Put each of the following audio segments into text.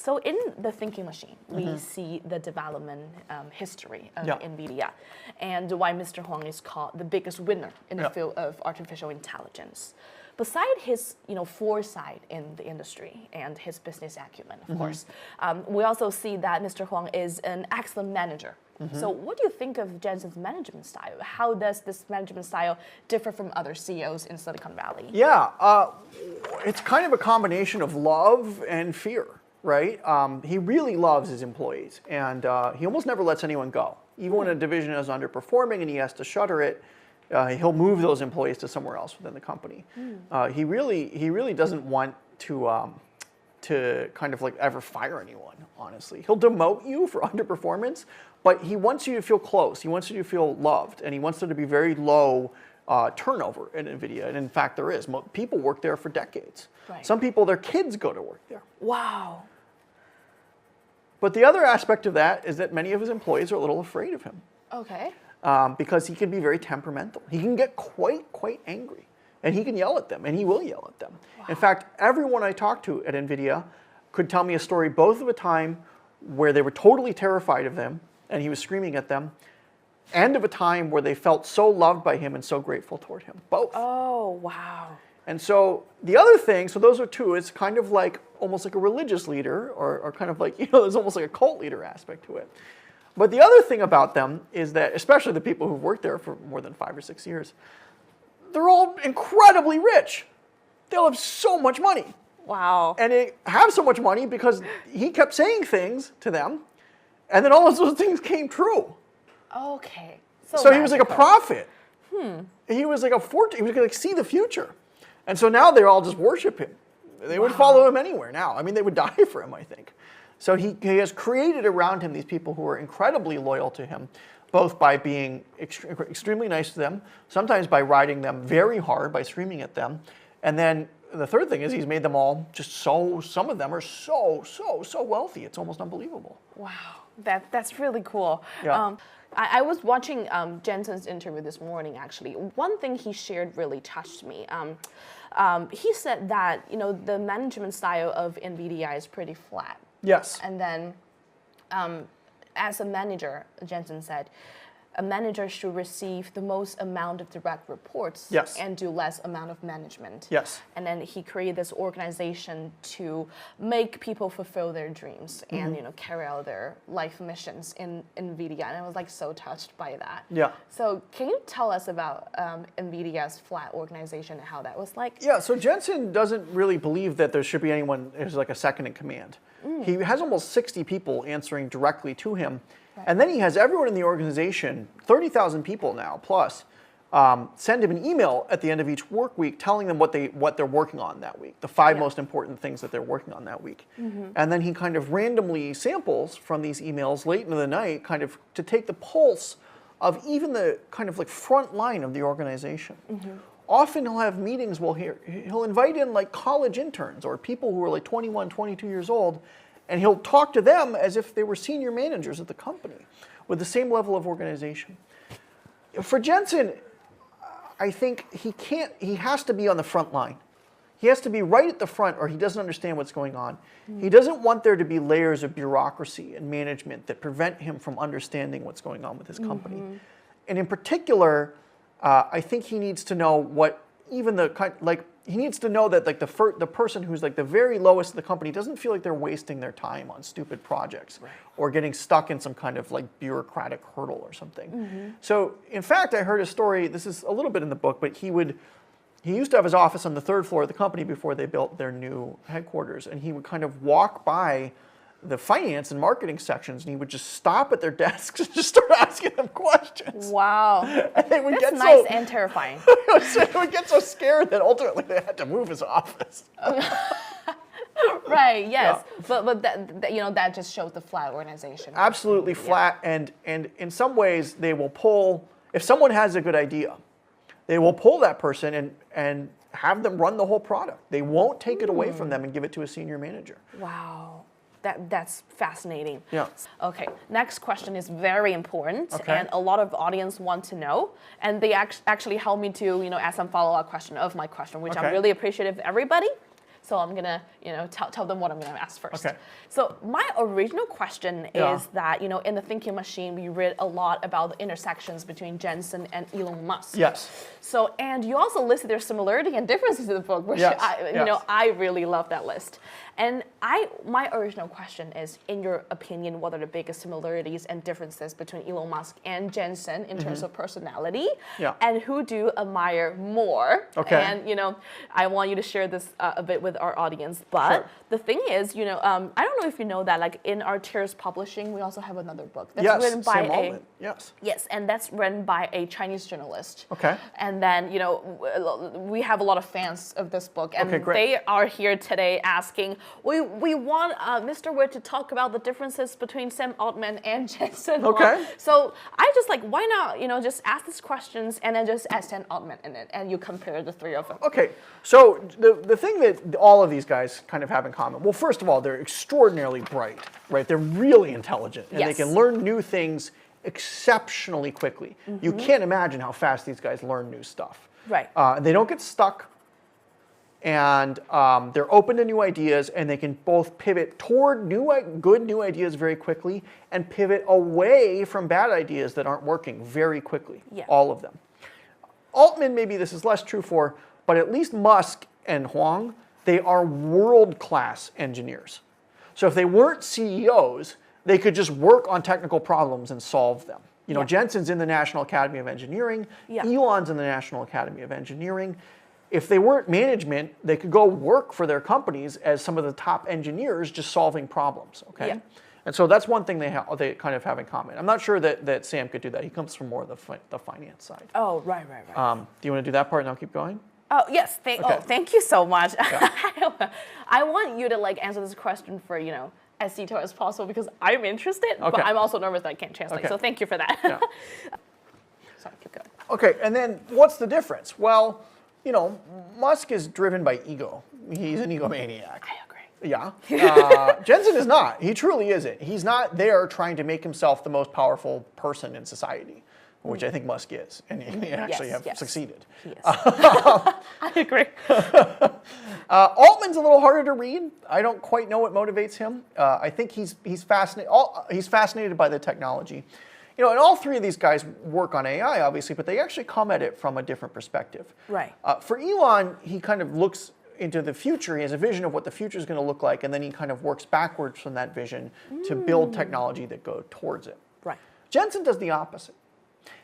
So in the thinking machine, we see the development history of NVIDIA and why Mr. Huang is called the biggest winner in the field of artificial intelligence. Beside his foresight in the industry and his business acumen, of course, we also see that Mr. Huang is an excellent manager. So what do you think of Jensen's management style? How does this management style differ from other CEOs in Silicon Valley? Yeah, it's kind of a combination of love and fear, right? He really loves his employees, and he almost never lets anyone go. Even when a division is underperforming and he has to shutter it, he'll move those employees to somewhere else within the company. He really doesn't want to kind of like ever fire anyone, honestly. He'll demote you for underperformance, but he wants you to feel close. He wants you to feel loved, and he wants there to be very low turnover in NVIDIA. And in fact, there is. People work there for decades. Right. Some people, their kids go to work there. Wow. But the other aspect of that is that many of his employees are a little afraid of him. Okay. Because he can be very temperamental. He can get quite angry. And he can yell at them, and he will yell at them. Wow. In fact, everyone I talked to at NVIDIA could tell me a story both of a time where they were totally terrified of him, and he was screaming at them, and of a time where they felt so loved by him and so grateful toward him. Both. Oh, wow. And so the other thing, so those are two, it's kind of like almost like a religious leader, or kind of like, there's almost like a cult leader aspect to it. But the other thing about them is that, especially the people who've worked there for more than 5 or 6 years, they're all incredibly rich. They'll have so much money. Wow. And they have so much money because he kept saying things to them, and then all of those things came true. Okay. So he was like a prophet. He was like a fortune. He was going to see the future. And so now they all just worship him. They would follow him anywhere now. I mean, they would die for him, I think. So he has created around him these people who are incredibly loyal to him, both by being extremely nice to them, sometimes by riding them very hard, by screaming at them. And then the third thing is he's made them all just some of them are so wealthy. It's almost unbelievable. Wow, that's really cool. Yeah. I was watching Jensen's interview this morning, actually. One thing he shared really touched me. He said that, the management style of NVIDIA is pretty flat. Yes. And then as a manager, Jensen said, a manager should receive the most amount of direct reports and do less amount of management. Yes. And then he created this organization to make people fulfill their dreams and carry out their life missions in NVIDIA. And I was like so touched by that. Yeah. So can you tell us about NVIDIA's flat organization and how that was like? Yeah, so Jensen doesn't really believe that there should be anyone who's like a second in command. He has almost 60 people answering directly to him. Right. And then he has everyone in the organization, 30,000 people now plus, send him an email at the end of each work week telling them what they're working on that week, the 5 most important things that they're working on that week. And then he kind of randomly samples from these emails late into the night, kind of to take the pulse of even the kind of like front line of the organization. Often he'll have meetings, he'll invite in like college interns or people who are like 21, 22 years old, and he'll talk to them as if they were senior managers at the company with the same level of organization. For Jensen, I think he has to be on the front line. He has to be right at the front or he doesn't understand what's going on. He doesn't want there to be layers of bureaucracy and management that prevent him from understanding what's going on with his company. And in particular, I think he needs to know what even he needs to know that like the person who's like the very lowest of the company doesn't feel like they're wasting their time on stupid projects or getting stuck in some kind of like bureaucratic hurdle or something. So in fact, I heard a story, this is a little bit in the book, but he used to have his office on the 3rd floor of the company before they built their new headquarters, and he would kind of walk by the finance and marketing sections, and he would just stop at their desks and just start asking them questions. Wow. And they would That's get nice and terrifying. They would get so scared that ultimately they had to move his office. Right, yes. Yeah. But that just shows the flat organization. Absolutely flat, and in some ways they will pull, if someone has a good idea, they will pull that person and have them run the whole product. They won't take it away from them and give it to a senior manager. Wow. That's fascinating. Yeah. Okay, next question is very important, and a lot of audience want to know, and they actually help me to ask some follow-up question of my question, which I'm really appreciative of everybody. So I'm gonna, tell them what I'm gonna ask first. Okay. So my original question is that, in the Thinking Machine, we read a lot about the intersections between Jensen and Elon Musk. Yes. So, and you also listed their similarity and differences in the book, which I really love that list. And my original question is, in your opinion, what are the biggest similarities and differences between Elon Musk and Jensen in terms of personality? Yeah. And who do you admire more? Okay. And, I want you to share this a bit with our audience. But Sure. the thing is, I don't know if you know that, like in our Tears Publishing, we also have another book that's Yes, written by Sam Altman. Yes. Yes, and that's written by a Chinese journalist. Okay. And then, we have a lot of fans of this book, and Okay, great. they are here today asking, we want Mr. Witt to talk about the differences between Sam Altman and Jensen. Okay. So I just why not, just ask these questions and then just ask Sam Altman in it, and you compare the three of them. Okay, so the thing that all of these guys kind of have in common, well, first of all, they're extraordinarily bright, right? They're really intelligent, and they can learn new things exceptionally quickly. You can't imagine how fast these guys learn new stuff. Right. They don't get stuck, and they're open to new ideas, and they can both pivot toward good new ideas very quickly and pivot away from bad ideas that aren't working very quickly, all of them. Altman, maybe this is less true for, but at least Musk and Huang, they are world-class engineers. So if they weren't CEOs, they could just work on technical problems and solve them. Jensen's in the National Academy of Engineering. Elon's in the National Academy of Engineering. If they weren't management, they could go work for their companies as some of the top engineers just solving problems, okay? Yeah. And so that's one thing they kind of have in common. I'm not sure that Sam could do that. He comes from more of the finance side. Oh, right. Do you want to do that part and I'll keep going? Oh, yes. Thank you so much. Yeah. I want you to answer this question for, as detailed as possible because I'm interested, but I'm also nervous that I can't translate. Okay. So thank you for that. Yeah. Sorry, keep going. Okay, and then what's the difference? Well, Musk is driven by ego. He's an egomaniac. I agree. Yeah. Jensen is not. He truly isn't. He's not there trying to make himself the most powerful person in society, which I think Musk is, and he actually have succeeded. He is. I agree. Altman's a little harder to read. I don't quite know what motivates him. I think he's fascinated by the technology. And all three of these guys work on AI, obviously, but they actually come at it from a different perspective. Right. For Elon, he kind of looks into the future. He has a vision of what the future is going to look like, and then he kind of works backwards from that vision to build technology that go towards it. Right. Jensen does the opposite.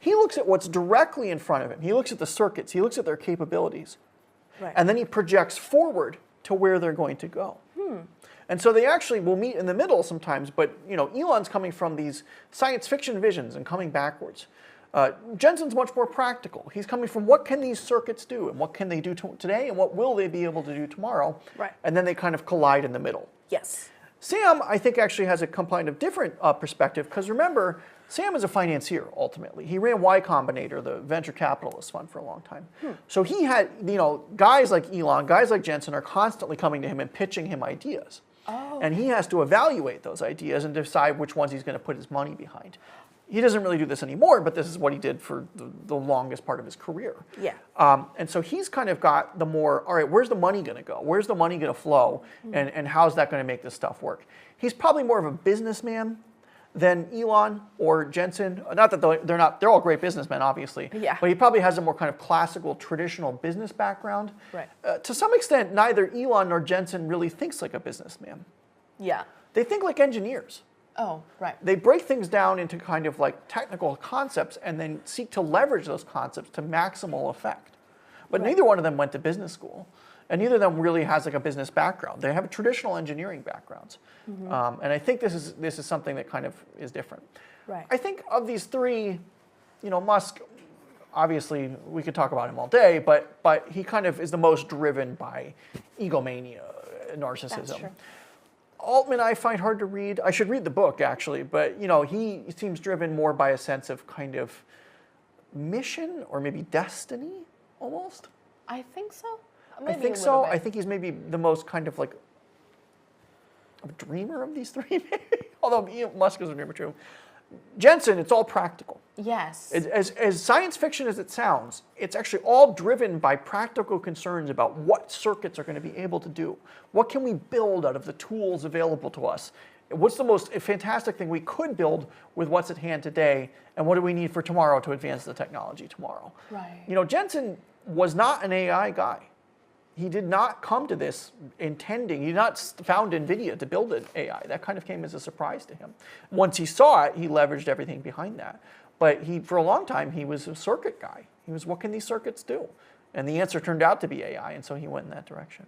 He looks at what's directly in front of him. He looks at the circuits. He looks at their capabilities. Right. And then he projects forward to where they're going to go. And so they actually will meet in the middle sometimes, but Elon's coming from these science fiction visions and coming backwards. Jensen's much more practical. He's coming from what can these circuits do, and what can they do today, and what will they be able to do tomorrow? Right. And then they kind of collide in the middle. Yes. Sam, I think, actually has a kind of different perspective, because remember, Sam is a financier, ultimately. He ran Y Combinator, the venture capitalist fund, for a long time. So he had, guys like Elon, guys like Jensen are constantly coming to him and pitching him ideas. Oh. And he has to evaluate those ideas and decide which ones he's going to put his money behind. He doesn't really do this anymore, but this is what he did for the longest part of his career. Yeah. And so he's kind of got the more, all right, where's the money going to go? Where's the money going to flow? And how's that going to make this stuff work? He's probably more of a businessman than Elon or Jensen. Not that they're all great businessmen, obviously. Yeah. But he probably has a more kind of classical, traditional business background. Right. To some extent, neither Elon nor Jensen really thinks like a businessman. Yeah. They think like engineers. Oh, right. They break things down into kind of like technical concepts and then seek to leverage those concepts to maximal effect. But neither one of them went to business school. And neither of them really has like a business background. They have traditional engineering backgrounds. And I think this is something that kind of is different. Right. I think of these three, Musk, obviously we could talk about him all day, but he kind of is the most driven by egomania, narcissism. That's true. Altman I find hard to read. I should read the book, actually, but he seems driven more by a sense of kind of mission or maybe destiny, almost. I think so. I think so. I think he's maybe the most kind of like a dreamer of these three, maybe. Although Musk is a dreamer too. Jensen, it's all practical. Yes. As science fiction as it sounds, it's actually all driven by practical concerns about what circuits are going to be able to do. What can we build out of the tools available to us? What's the most fantastic thing we could build with what's at hand today? And what do we need for tomorrow to advance the technology tomorrow? Right. You know, Jensen was not an AI guy. He did not come to this intending, he did not found NVIDIA to build an AI. That kind of came as a surprise to him. Once he saw it, he leveraged everything behind that. But for a long time, he was a circuit guy. He was, what can these circuits do? And the answer turned out to be AI, and so he went in that direction.